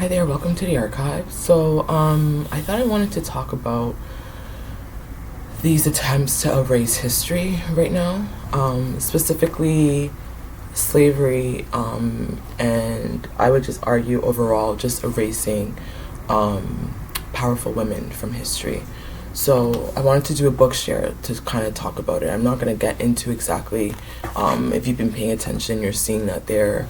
Hi there, welcome to the archive. I thought I wanted to talk about these attempts to erase history right now, specifically slavery, and I would just argue overall just erasing powerful women from history. So I wanted to do a book share to kind of talk about it. I'm not going to get into exactly, if you've been paying attention, you're seeing that there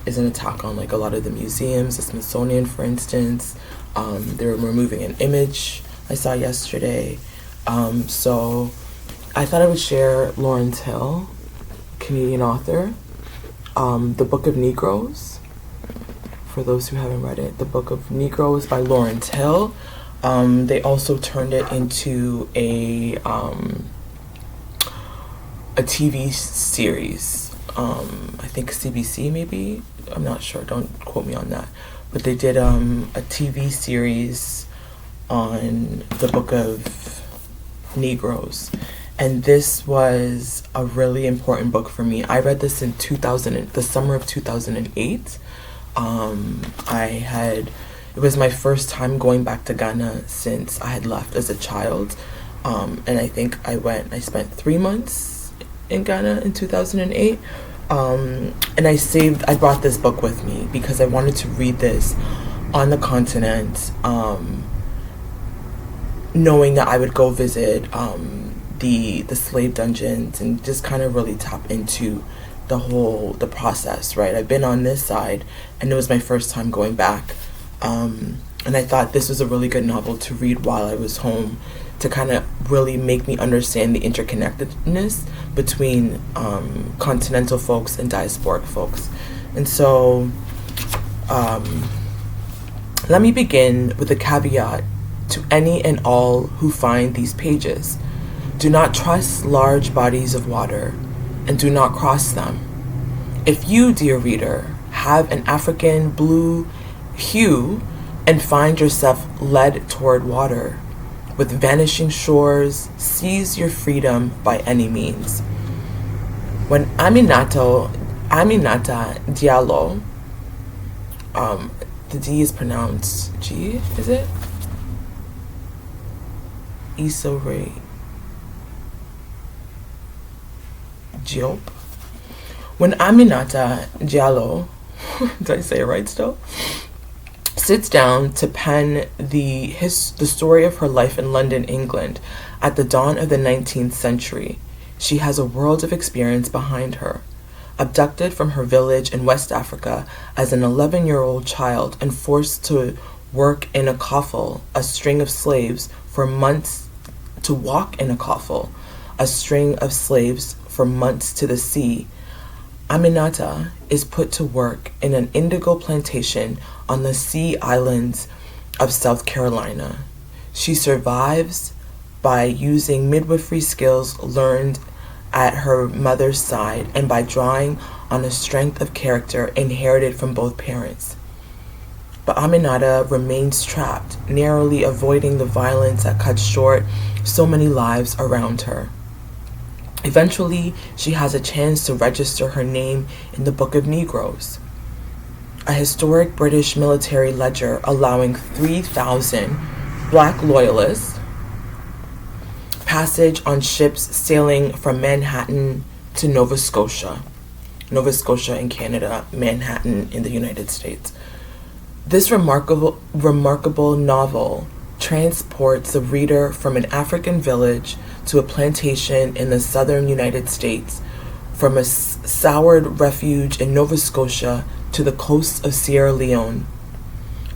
is an attack on like a lot of the museums, the Smithsonian, for instance. They're removing an image I saw yesterday. So I thought I would share Lawrence Hill, Canadian author, the Book of Negroes. For those who haven't read it, the Book of Negroes by Lawrence Hill. They also turned it into a TV series. I think CBC maybe. I'm not sure. Don't quote me on that. But they did a TV series on the Book of Negroes, and this was a really important book for me. I read this in the summer of 2008. It was my first time going back to Ghana since I had left as a child, and I think I spent 3 months in Ghana in 2008. And I brought this book with me because I wanted to read this on the continent, knowing that I would go visit the slave dungeons and just kind of really tap into the process, right? I've been on this side, and it was my first time going back, and I thought this was a really good novel to read while I was home, to kind of really make me understand the interconnectedness between continental folks and diasporic folks. And so let me begin with a caveat to any and all who find these pages. Do not trust large bodies of water, and do not cross them. If you, dear reader, have an African blue hue and find yourself led toward water, with vanishing shores, seize your freedom by any means. When Aminata Diallo, the D is pronounced G, is it? Issa Rae Diop. When Aminata Diallo, did I say it right still? Sits down to pen the story of her life in London, England, at the dawn of the 19th century, she has a world of experience behind her. Abducted from her village in West Africa as an 11-year-old child and forced to work in a coffle, a string of slaves for months, to walk in a coffle, a string of slaves for months to the sea, Aminata is put to work in an indigo plantation on the Sea Islands of South Carolina. She survives by using midwifery skills learned at her mother's side and by drawing on a strength of character inherited from both parents. But Aminata remains trapped, narrowly avoiding the violence that cuts short so many lives around her. Eventually, she has a chance to register her name in the Book of Negroes, a historic British military ledger allowing 3,000 black loyalists passage on ships sailing from Manhattan to Nova Scotia in Canada, Manhattan in the United States. This remarkable novel transports the reader from an African village to a plantation in the southern United States, from a soured refuge in Nova Scotia to the coast of Sierra Leone.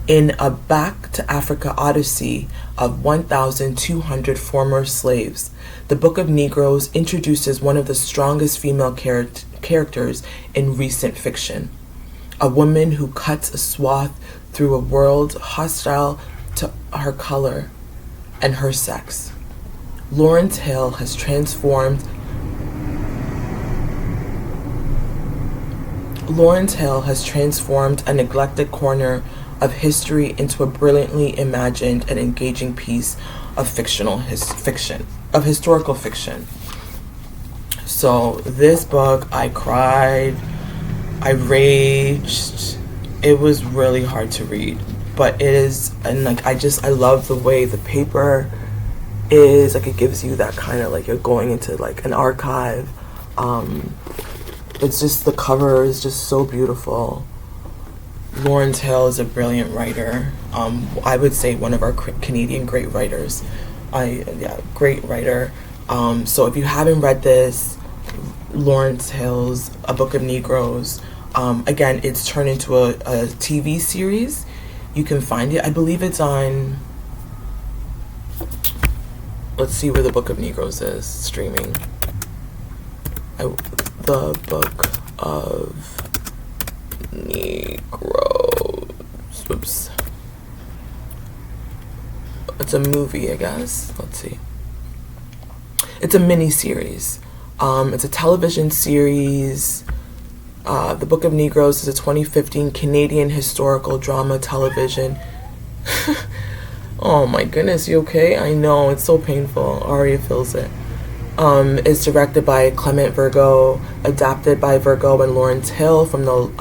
In a back to Africa odyssey of 1,200 former slaves, the Book of Negroes introduces one of the strongest female characters in recent fiction, a woman who cuts a swath through a world hostile to her color and her sex. Lawrence Hill has transformed a neglected corner of history into a brilliantly imagined and engaging piece of historical fiction. So this book, I cried, I raged. It was really hard to read. but it is, and like I love the way the paper is, like it gives you that kind of like you're going into like an archive. It's just, the cover is just so beautiful. Lawrence Hill is a brilliant writer. I would say one of our Canadian great writers. Great writer. So if you haven't read this, Lawrence Hill's A Book of Negroes, again, it's turned into a TV series. You can find it. I believe it's on, let's see where The Book of Negroes is streaming. The Book of Negroes. Oops. It's a movie, I guess. Let's see. It's a mini series. It's a television series. The Book of Negroes is a 2015 Canadian historical drama television. Oh my goodness, you okay? I know, it's so painful. Aria feels it. It's directed by Clement Virgo, adapted by Virgo and Lawrence Hill from the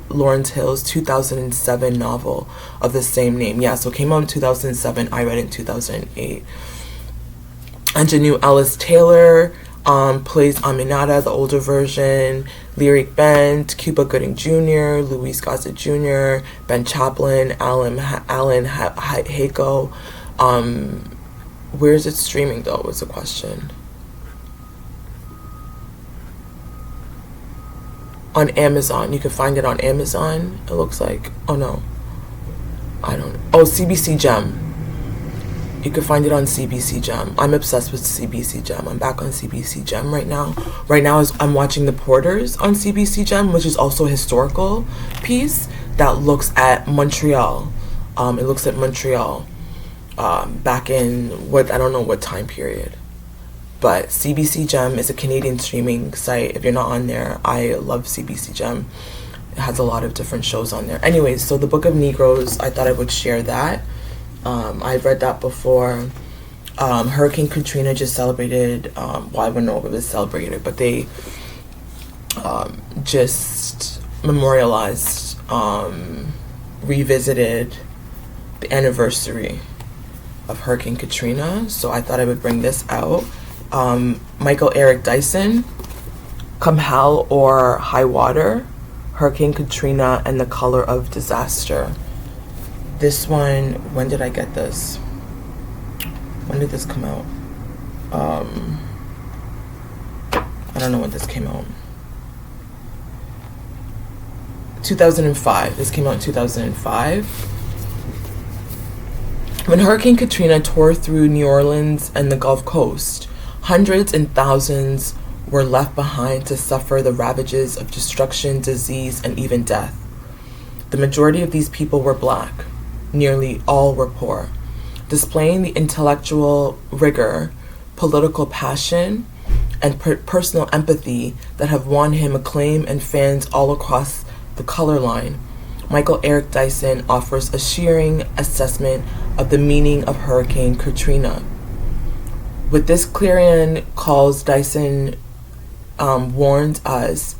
Lawrence Hill's 2007 novel of the same name. Yeah, so it came out in 2007. I read it in 2008. Ingenue Ellis Taylor plays Aminata, the older version. Lyric Bent, Cuba Gooding Jr., Louise Gossett Jr., Ben Chaplin, Alan Hayco. Where is it streaming though? Was the question. On Amazon. You can find it on Amazon, it looks like. Oh no, I don't know. Oh, CBC Gem. You can find it on CBC Gem. I'm obsessed with CBC Gem. I'm back on CBC Gem right now. Right now I'm watching The Porters on CBC Gem, which is also a historical piece that looks at Montreal. It looks at Montreal back in what, I don't know what time period. But CBC Gem is a Canadian streaming site. If you're not on there, I love CBC Gem. It has a lot of different shows on there. Anyways, so The Book of Negroes, I thought I would share that. I've read that before. Hurricane Katrina just celebrated, well, I don't know if it was celebrated, but they just memorialized, revisited the anniversary of Hurricane Katrina. So I thought I would bring this out. Michael Eric Dyson, Come Hell or High Water, Hurricane Katrina and the Color of Disaster. This one, when did I get this? When did this come out? I don't know when this came out. 2005. This came out in 2005. When Hurricane Katrina tore through New Orleans and the Gulf Coast, hundreds and thousands were left behind to suffer the ravages of destruction, disease, and even death. The majority of these people were black. Nearly all were poor, displaying the intellectual rigor, political passion, and personal empathy that have won him acclaim and fans all across the color line. Michael Eric Dyson offers a searing assessment of the meaning of Hurricane Katrina. With this clarion calls, Dyson warns us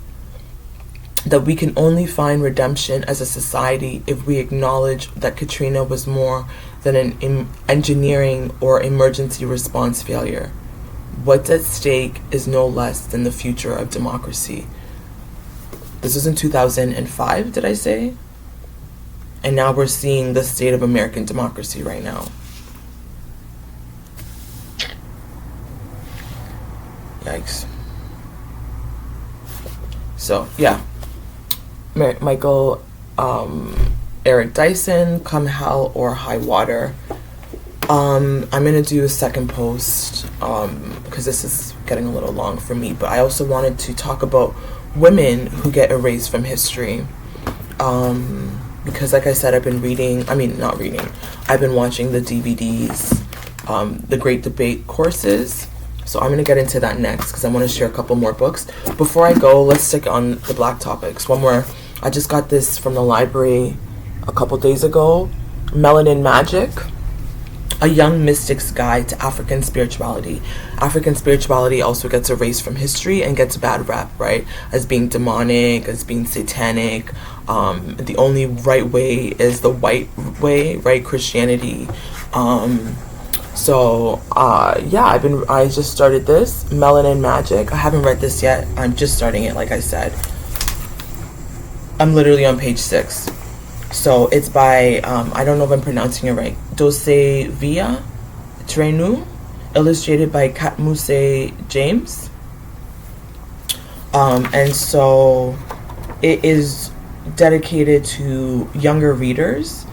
that we can only find redemption as a society if we acknowledge that Katrina was more than an engineering or emergency response failure. What's at stake is no less than the future of democracy. This was in 2005, did I say? And now we're seeing the state of American democracy right now. Yikes. So, yeah. Michael Eric Dyson, Come Hell or High Water. I'm going to do a second post because this is getting a little long for me, but I also wanted to talk about women who get erased from history. Because like I said, I've been I've been watching the DVDs, the Great Debate courses. So I'm going to get into that next because I want to share a couple more books. Before I go, let's stick on the black topics. One more. I just got this from the library a couple days ago. Melanin Magic, A Young Mystic's Guide to African Spirituality. African spirituality also gets erased from history and gets a bad rap, right? As being demonic, as being satanic. The only right way is the white way, right? Christianity. I just started this Melanin Magic. I haven't read this yet. I'm just starting it, like I said. I'm literally on page 6. So it's by I don't know if I'm pronouncing it right, Dossé-Via, Trenou, illustrated by Catmouse James. And so it is dedicated to younger readers.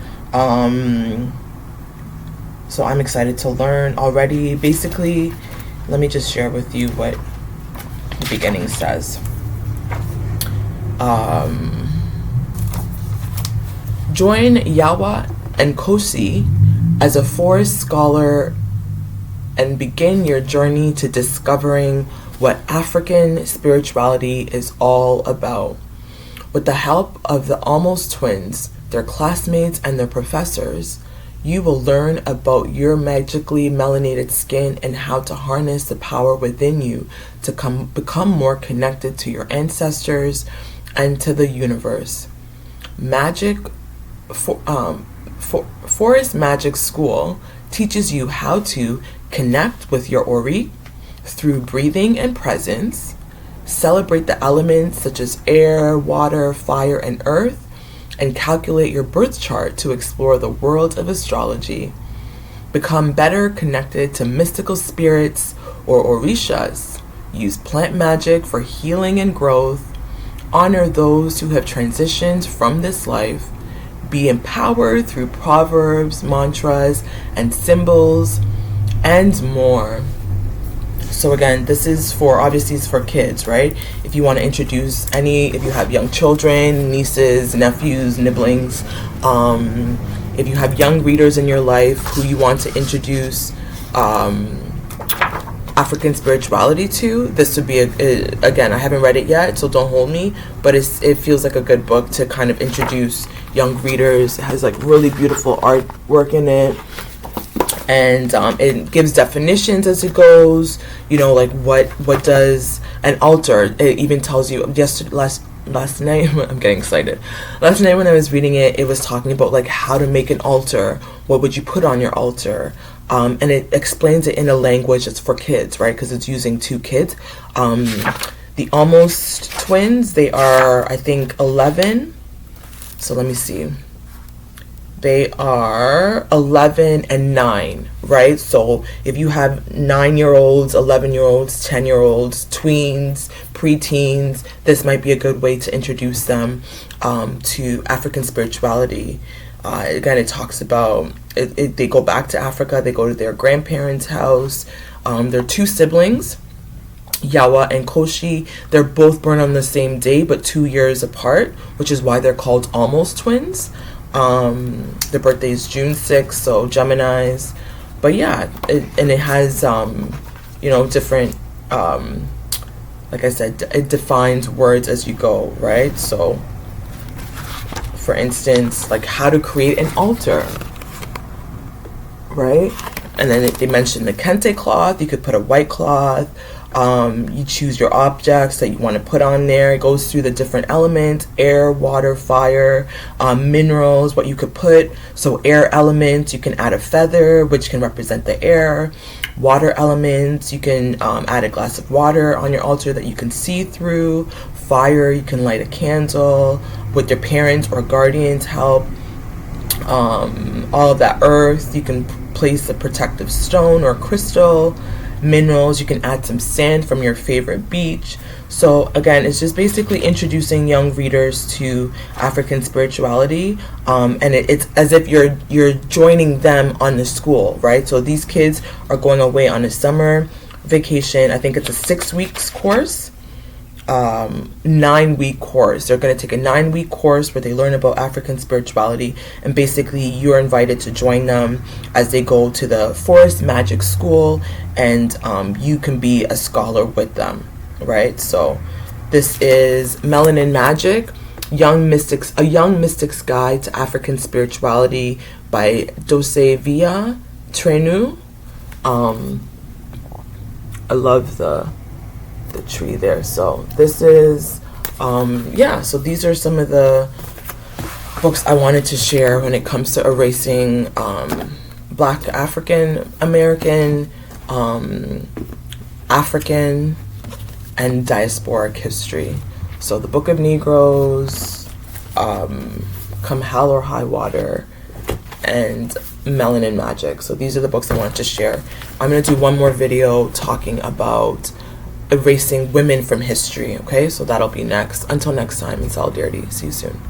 So I'm excited to learn already. Basically, let me just share with you what the beginning says. Join Yawa and Kosi as a forest scholar and begin your journey to discovering what African spirituality is all about. With the help of the Almost twins, their classmates, and their professors, you will learn about your magically melanated skin and how to harness the power within you to become more connected to your ancestors and to the universe. Forest Magic School teaches you how to connect with your Ori through breathing and presence, celebrate the elements such as air, water, fire, and earth, and calculate your birth chart to explore the world of astrology. Become better connected to mystical spirits or orishas. Use plant magic for healing and growth. Honor those who have transitioned from this life. Be empowered through proverbs, mantras, and symbols, and more. So again, this is obviously it's for kids, right? If you want to introduce if you have young children, nieces, nephews, nibblings, if you have young readers in your life who you want to introduce African spirituality to, this would be again, I haven't read it yet, so don't hold me, but it feels like a good book to kind of introduce young readers. It has like really beautiful artwork in it. And it gives definitions as it goes, like what does an altar. It even tells you last night, I'm getting excited. Last night when I was reading it, it was talking about like how to make an altar. What would you put on your altar? And it explains it in a language that's for kids, right? Because it's using 2 kids. The Almost twins, they are, I think, 11. So let me see. They are 11 and 9, right? So if you have 9-year-olds, 11-year-olds, 10-year-olds, tweens, preteens, this might be a good way to introduce them to African spirituality. Again, it talks about, they go back to Africa, they go to their grandparents' house. They're 2 siblings, Yawa and Koshi. They're both born on the same day, but 2 years apart, which is why they're called Almost twins. Their birthday is June 6th, so Geminis. But yeah, it has different like I said, it defines words as you go, right? So for instance, like how to create an altar, right? And then they mentioned the kente cloth. You could put a white cloth. You choose your objects that you want to put on there. It goes through the different elements: air, water, fire, minerals, what you could put. So air elements, you can add a feather, which can represent the air. Water elements, you can add a glass of water on your altar that you can see through. Fire, you can light a candle with your parents or guardians' help. All of that earth, you can place a protective stone or crystal. Minerals, you can add some sand from your favorite beach. So again, it's just basically introducing young readers to African spirituality, and it's as if you're joining them on the school, right? So these kids are going away on a summer vacation. I think it's a 6 weeks course, 9-week course. They're going to take a 9-week course where they learn about African spirituality, and basically you're invited to join them as they go to the Forest Magic School, and you can be a scholar with them, right? So this is Melanin Magic, a Young Mystic's Guide to African Spirituality by Dossé-Via, Trenou. I love the tree there. So this is so these are some of the books I wanted to share when it comes to erasing Black African American, African, and diasporic history. So the Book of Negroes, Come Hell or High Water, and Melanin Magic. So these are the books I wanted to share. I'm going to do one more video talking about erasing women from history, okay? So that'll be next. Until next time, in solidarity. See you soon.